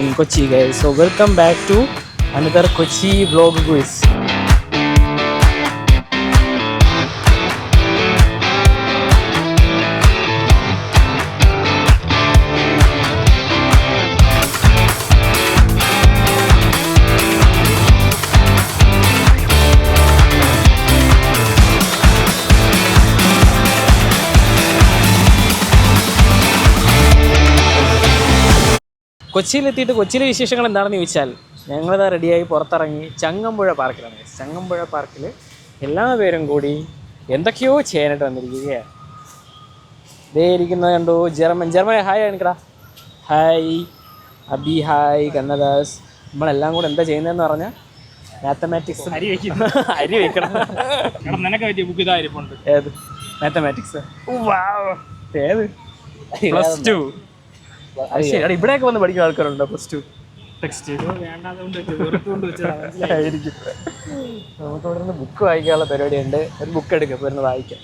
in Kochi, guys. So welcome back to another Kochi vlog quiz. കൊച്ചിയിലെത്തിയിട്ട് കൊച്ചിയിലെ വിശേഷങ്ങൾ എന്താണെന്ന് ചോദിച്ചാൽ ഞങ്ങളിതാ റെഡിയായി പുറത്തിറങ്ങി ചങ്ങമ്പുഴ പാർക്കിലാണ്. ചങ്ങമ്പുഴ പാർക്കിൽ എല്ലാ പേരും കൂടി എന്തൊക്കെയോ ചെയ്യാനായിട്ട് വന്നിരിക്കുകയാണ്. ഇതേ ഇരിക്കുന്നത് കണ്ടു ജർമ്മൻ ഹായ് കാണിക്കടാ. Hi Abi, hi Kannadas. നമ്മളെല്ലാം കൂടെ എന്താ ചെയ്യുന്നതെന്ന് പറഞ്ഞാൽ മാത്തമാറ്റിക്സ് അരി വയ്ക്കണം. ഏത് മാത്തമാറ്റിക്സ്? ഏത് +2? അത് ശരി. ഇവിടെയൊക്കെ വന്ന് പഠിക്കുന്ന ആൾക്കാരുണ്ടോ +2 ടെക്സ്റ്റ്? ആയിരിക്കും. നമുക്കിവിടെ നിന്ന് ബുക്ക് വായിക്കാനുള്ള പരിപാടിയുണ്ട്. ഒരു ബുക്ക് എടുക്കുക, വരുന്നത് വായിക്കാം.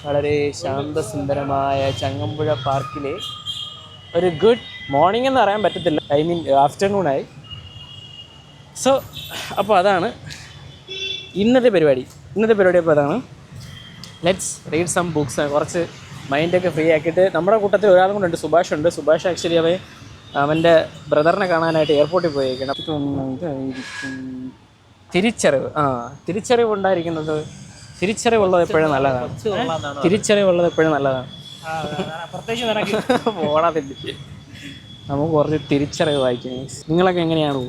വളരെ ശാന്തസുന്ദരമായ ചങ്ങമ്പുഴ പാർക്കിലെ ഒരു ഗുഡ് മോർണിംഗ് എന്ന് പറയാൻ പറ്റത്തില്ല, ഐ മീൻ ആഫ്റ്റർനൂണായി. സോ അപ്പോൾ അതാണ് ഇന്നത്തെ പരിപാടി. അപ്പോൾ അതാണ്. Let's read some books. കുറച്ച് മൈൻഡൊക്കെ ഫ്രീ ആക്കിയിട്ട് നമ്മുടെ കൂട്ടത്തിൽ ഒരാളും കൂടെ ഉണ്ട്, സുഭാഷ് ഉണ്ട്. സുഭാഷ് ആക്ച്വലി അവൻ്റെ ബ്രദറിനെ കാണാനായിട്ട് എയർപോർട്ടിൽ പോയിരിക്കണം. തിരിച്ചറിവ് ഉണ്ടായിരിക്കുന്നത്, തിരിച്ചറിവുള്ളത് എപ്പോഴും നല്ലതാണ്. ഓടാതില്ല, നമുക്ക് കുറച്ച് തിരിച്ചറിവ് വായിക്കാം. നിങ്ങളൊക്കെ എങ്ങനെയാണോ?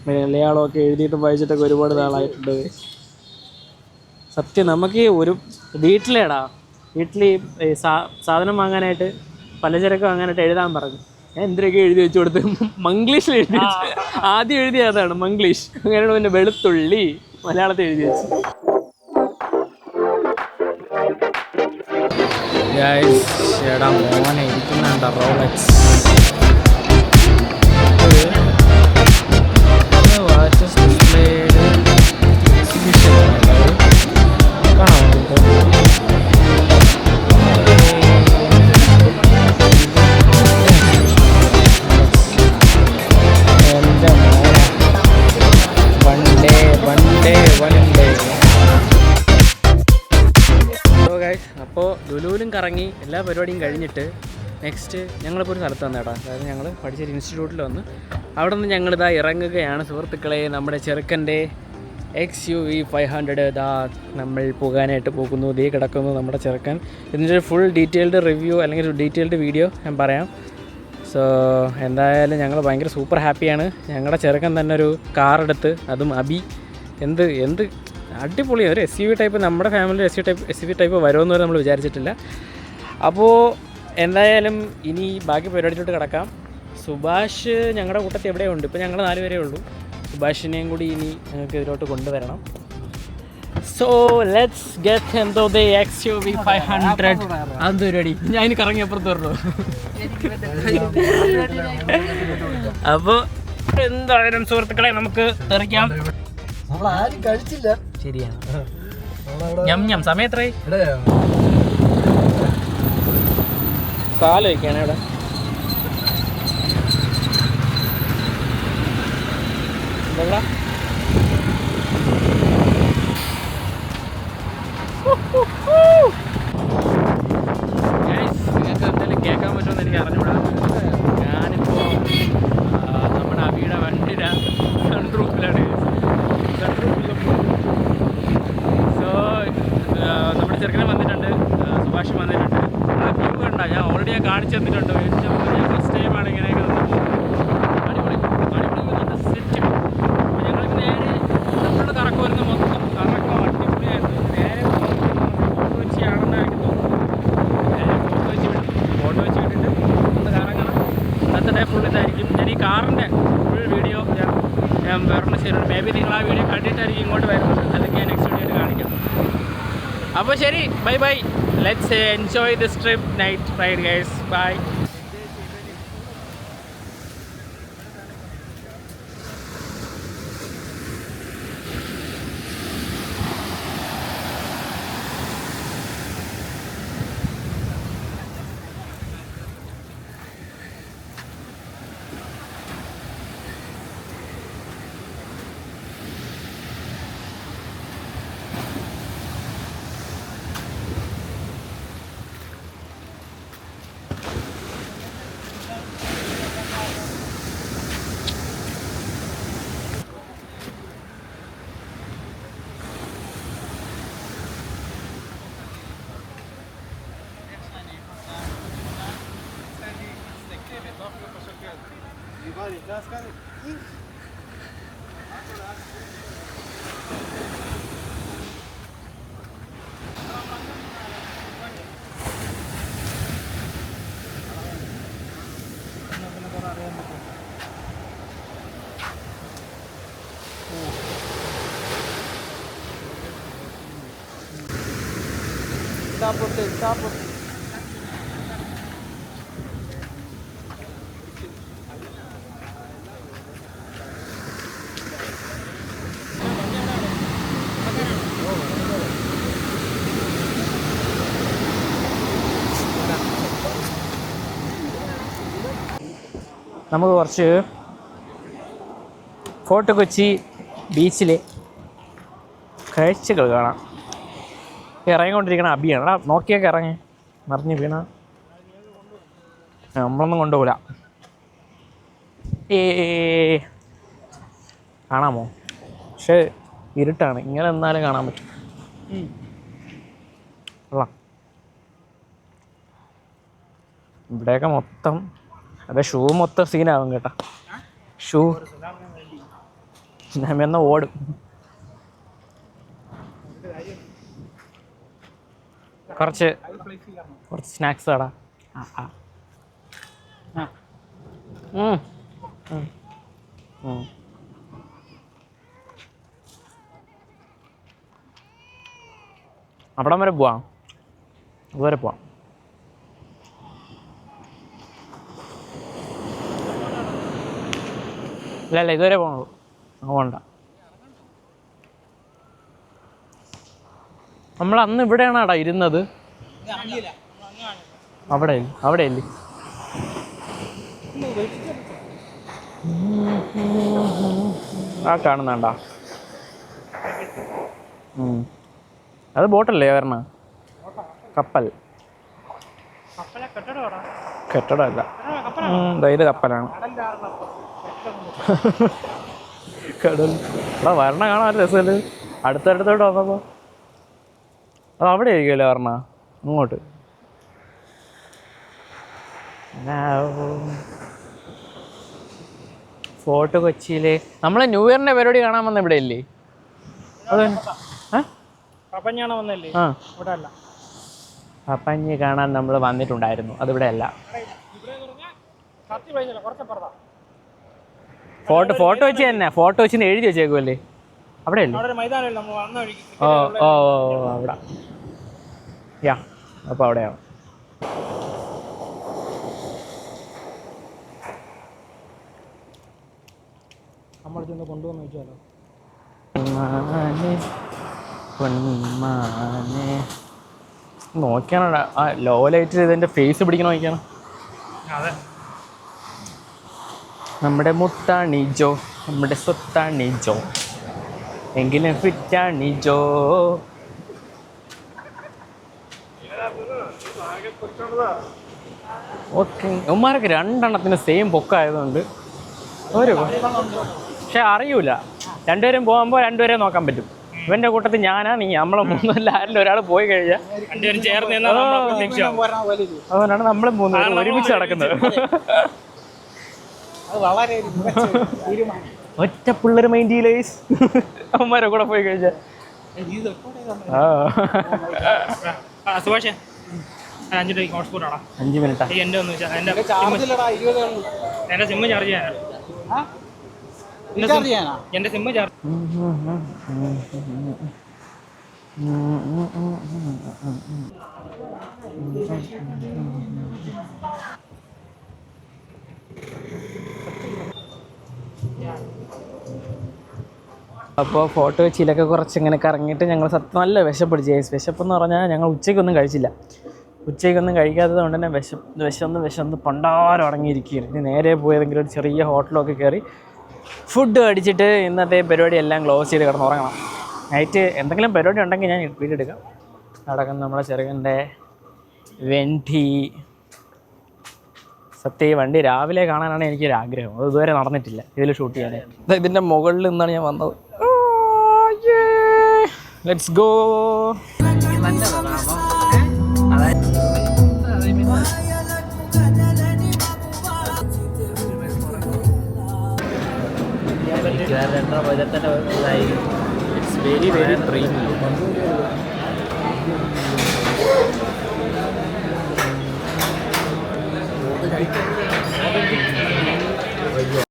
മലയാളമൊക്കെ എഴുതിയിട്ടും വായിച്ചിട്ടൊക്കെ ഒരുപാട് നാളായിട്ടുണ്ട്. സത്യം നമുക്ക് ഒരു വീട്ടിൽ സാധനം വാങ്ങാനായിട്ട്, പലചരക്ക് വാങ്ങാനായിട്ട് എഴുതാൻ പറഞ്ഞു. ഞാൻ എന്തിനൊക്കെ എഴുതി വെച്ച് കൊടുത്ത് മംഗ്ലീഷിൽ എഴുതി വെച്ച്. ആദ്യം എഴുതിയ അതാണ് മംഗ്ലീഷ്. അങ്ങനെയാണ് പിന്നെ വെളുത്തുള്ളി മലയാളത്തിൽ എഴുതി വെച്ച്. ചേടാ മോനെ ഇരിക്കുന്നുണ്ട റോളക്സ്. വാച്ചസ് ഡിസ്പ്ലേഡ് എക്സിബിഷൻ കാണാൻ അപ്പോൾ ലുലുവിലും കറങ്ങി എല്ലാ പരിപാടിയും കഴിഞ്ഞിട്ട് നെക്സ്റ്റ് ഞങ്ങളിപ്പോൾ ഒരു സ്ഥലത്ത് വന്നേടാ. അതായത് ഞങ്ങൾ പഠിച്ചൊരു ഇൻസ്റ്റിറ്റ്യൂട്ടിൽ വന്ന് അവിടെ നിന്ന് ഞങ്ങളിതാ ഇറങ്ങുകയാണ് സുഹൃത്തുക്കളെ. നമ്മുടെ ചെറുക്കൻ്റെ XUV 500 ഇതാ നമ്മൾ പോകാനായിട്ട് പോകുന്നു. ഇതേ കിടക്കുന്നു നമ്മുടെ ചെറുക്കൻ. ഇതിൻ്റെ ഒരു ഫുൾ ഡീറ്റെയിൽഡ് റിവ്യൂ അല്ലെങ്കിൽ ഒരു ഡീറ്റെയിൽഡ് വീഡിയോ ഞാൻ പറയാം. സോ എന്തായാലും ഞങ്ങൾ ഭയങ്കര സൂപ്പർ ഹാപ്പിയാണ്. ഞങ്ങളുടെ ചെറുക്കൻ തന്നെ ഒരു കാറെടുത്ത്, അതും അബി. എന്ത് അടിപൊളിയാണ്. ഒരു SUV ടൈപ്പ്, നമ്മുടെ ഫാമിലി SUV ടൈപ്പ് വരുമെന്ന് വരെ നമ്മൾ വിചാരിച്ചിട്ടില്ല. അപ്പോൾ എന്തായാലും ഇനി ബാക്കി പരിപാടിയിലോട്ട് കിടക്കാം. സുഭാഷ് ഞങ്ങളുടെ കൂട്ടത്തിൽ എവിടെയുണ്ട്. ഇപ്പോൾ ഞങ്ങൾ 4 പേരേ ഉള്ളൂ. സുഭാഷിനെയും കൂടി ഇനി ഞങ്ങൾക്ക് ഇതിലോട്ട് കൊണ്ടുവരണം. സോ ലെറ്റ്സ് ഗെറ്റ് എന്തോ ദ XUV 500. അത് പരിപാടി ഞാൻ ഇനി കറങ്ങിയപ്പുറത്ത് വരണോ? അപ്പോൾ എന്തായാലും സുഹൃത്തുക്കളെ നമുക്ക് തെറിക്കാം. ആരും കഴിച്ചില്ല. ശരിയാണ്. ഞം സമയം എത്രയായി? കാല് വയ്ക്കാണ് ഇവിടെ. എന്താ നിങ്ങൾക്ക് എന്തെങ്കിലും കേൾക്കാൻ പറ്റുമെന്ന് എനിക്ക് അറിഞ്ഞൂടാ. ഞാനിപ്പോൾ നമ്മുടെ അബിയുടെ വണ്ടിയുടെ സൺറൂഫിലാണ്. സോ നമ്മുടെ ചെറുക്കനെ വന്നിട്ടുണ്ട്, സുഭാഷ് വന്നിട്ടുണ്ട്. വ്യൂ കണ്ട, ഞാൻ ഓൾറെഡി കാണിച്ചു തന്നിട്ടുണ്ട്. ഏറ്റവും ഞാൻ ഫസ്റ്റ് ടൈമാണ് ഇങ്ങനെയൊക്കെ വന്ന് അടിപൊളി സെറ്റ്. അപ്പോൾ ഞങ്ങൾക്ക് നേരെ നമ്മളുടെ കറക്കമായിരുന്നു, മൊത്തം കറക്കം അടിപൊളിയായിരുന്നു. നേരെ ഫോട്ടോ വെച്ചാണെന്ന് എനിക്ക് തോന്നുന്നു. നേരെ ഫോട്ടോ വെച്ച് വിട്ടിട്ട് ഒന്ന് കറങ്ങണം. അന്നത്തെ ഡേ ഫുൾ ഇതായിരിക്കും. ഞാൻ ഈ കാറിൻ്റെ ഫുൾ വീഡിയോ ഞാൻ വേറെ ശരിയുണ്ട്. മേ ബി നിങ്ങൾ ആ വീഡിയോ കണ്ടിട്ടായിരിക്കും ഇങ്ങോട്ട് വരുന്നത്, അല്ലെങ്കിൽ ഞാൻ നെക്സ്റ്റ് വീഡിയോയിൽ കാണിക്കാം. അപ്പോൾ ശരി, bye. Let's enjoy this trip, night ride guys. Bye. നമുക്ക് കുറച്ച് ഫോർട്ട് കൊച്ചി ബീച്ചിലെ കാഴ്ചകൾ കാണാം. ഇറങ്ങിക്കൊണ്ടിരിക്കണ അബിയാണ്. എടാ നോക്കിയൊക്കെ ഇറങ്ങി മറിഞ്ഞ് വീണ നമ്മളൊന്നും കൊണ്ടുപോകില്ല. കാണാമോ? പക്ഷേ ഇരുട്ടാണ്. ഇങ്ങനെ എന്നാലും കാണാൻ പറ്റും. കൊള്ളാം. ഇവിടെയൊക്കെ മൊത്തം അതെ ഷൂ മൊത്തം സീനാവും കേട്ടോ. ഷൂ നമ്മ ഓടും. കുറച്ച് സ്നാക്സ് കടാ. അവിടം വരെ പോവാം. അതുവരെ പോവാം. ഇല്ല ഇതുവരെ പോകണുള്ളൂ. പോകണ്ട. നമ്മൾ അന്ന് ഇവിടെയാണാടാ ഇരുന്നത്. അവിടെയല്ലേ ആ കാണുന്നണ്ടാ. അത് ബോട്ടല്ലേ വരണ? കപ്പൽ. കെട്ടിടമല്ല, ഇത് കപ്പലാണ്. കടൽ. എടാ വരണ കാണാൻ ഒരു രസമല്ലേ? അടുത്തടുത്തോട്ട് വന്നപ്പോൾ അത് അവിടെ ആയിരിക്കുമല്ലോ പറഞ്ഞ ഇങ്ങോട്ട്. ഫോർട്ട് കൊച്ചിയിലെ നമ്മൾ ന്യൂ ഇയറിൻ്റെ പരിപാടി കാണാൻ വന്ന ഇവിടെ അല്ലേ? അത് പപ്പഞ്ഞി കാണാൻ നമ്മൾ വന്നിട്ടുണ്ടായിരുന്നു. അതിവിടെ അല്ല. ഫോട്ടോ വെച്ച് തന്നെ. ഫോട്ടോ വെച്ച് എഴുതി വെച്ചേക്കുമല്ലേ? അവിടെ അല്ലേ? ഓ ഓ അവിടെ. യാ അപ്പോൾ അവിടെയാണ്. കൊണ്ടുവന്ന് വെച്ചാലോ? നോക്കിയാണ് ആ ലോ ലൈറ്റിൽ ഇതിൻ്റെ ഫേസ് പിടിക്കണം. നോക്കിയാണ് നമ്മുടെ മുത്താണി ജോ, നമ്മുടെ സ്വത്താണി ജോ, എങ്കിലും ഫിറ്റാണി ജോ. ഓക്കെ. ഉമ്മാരൊക്കെ രണ്ടെണ്ണത്തിന് സെയിം പൊക്കായതുകൊണ്ട് ഒരു പക്ഷെ അറിയൂല. രണ്ടുപേരും പോകുമ്പോൾ രണ്ടുപേരെ നോക്കാൻ പറ്റും. ഇവന്റെ കൂട്ടത്തിൽ ഞാനാ നീ, നമ്മളെ മൂന്നല്ല ആരിലും ഒരാൾ പോയി കഴിഞ്ഞാൽ അതുകൊണ്ടാണ് നമ്മൾ മൂന്നുപേരും ഒരുമിച്ച് നടക്കുന്നത്. ഒറ്റ പിള്ളേർ മൈൻഡ് ചെയ്യില്ലേസ് അവന്മാരെ കൂടെ പോയി കഴിഞ്ഞാൽ. സുഭാഷേ 5 രൂപയ്ക്ക് ഹോട്ട്സ്പോട്ടാണ്. 5 മിനിറ്റാ. എൻ്റെ സിമ്മ് ചാർജ് ചെയ്യാനാണ്. എൻ്റെ സിമ്മ് ചാർജ്. അപ്പോൾ ഫോട്ടോ വെച്ചിലൊക്കെ കുറച്ചിങ്ങനെ കറങ്ങിയിട്ട് ഞങ്ങൾ സത്യം നല്ല വിശപ്പിടിച്ച്. വിശപ്പെന്ന് പറഞ്ഞാൽ ഞങ്ങൾ ഉച്ചയ്ക്കൊന്നും കഴിച്ചില്ല. ഉച്ചയ്ക്കൊന്നും കഴിക്കാത്തത് കൊണ്ട് തന്നെ വിശന്ന് പണ്ടാരം അടങ്ങിയിരിക്കുകയാണ്. ഇനി നേരെ പോയി ഏതെങ്കിലും ഒരു ചെറിയ ഹോട്ടലൊക്കെ കയറി ഫുഡ് അടിച്ചിട്ട് ഇന്നത്തെ പരിപാടി എല്ലാം ക്ലോസ് ചെയ്ത് കിടന്നുറങ്ങണം. നൈറ്റ് എന്തെങ്കിലും പരിപാടി ഉണ്ടെങ്കിൽ ഞാൻ വീഡിയോ എടുക്കാം. നടക്കുന്ന നമ്മളെ ചെറുക്കൻ്റെ വെൻറ്റി. സത്യം ഈ വണ്ടി രാവിലെ കാണാനാണ് എനിക്കൊരാഗ്രഹം. അത് ഇതുവരെ നടന്നിട്ടില്ല ഇതിൽ ഷൂട്ട് ചെയ്യാൻ. ഇതിൻ്റെ മുകളിൽ നിന്നാണ് ഞാൻ വന്നത്. Let's go. രണ്ടെണ്ണം ഇതിൽ തന്നെ ഇതായി. It's very very premium.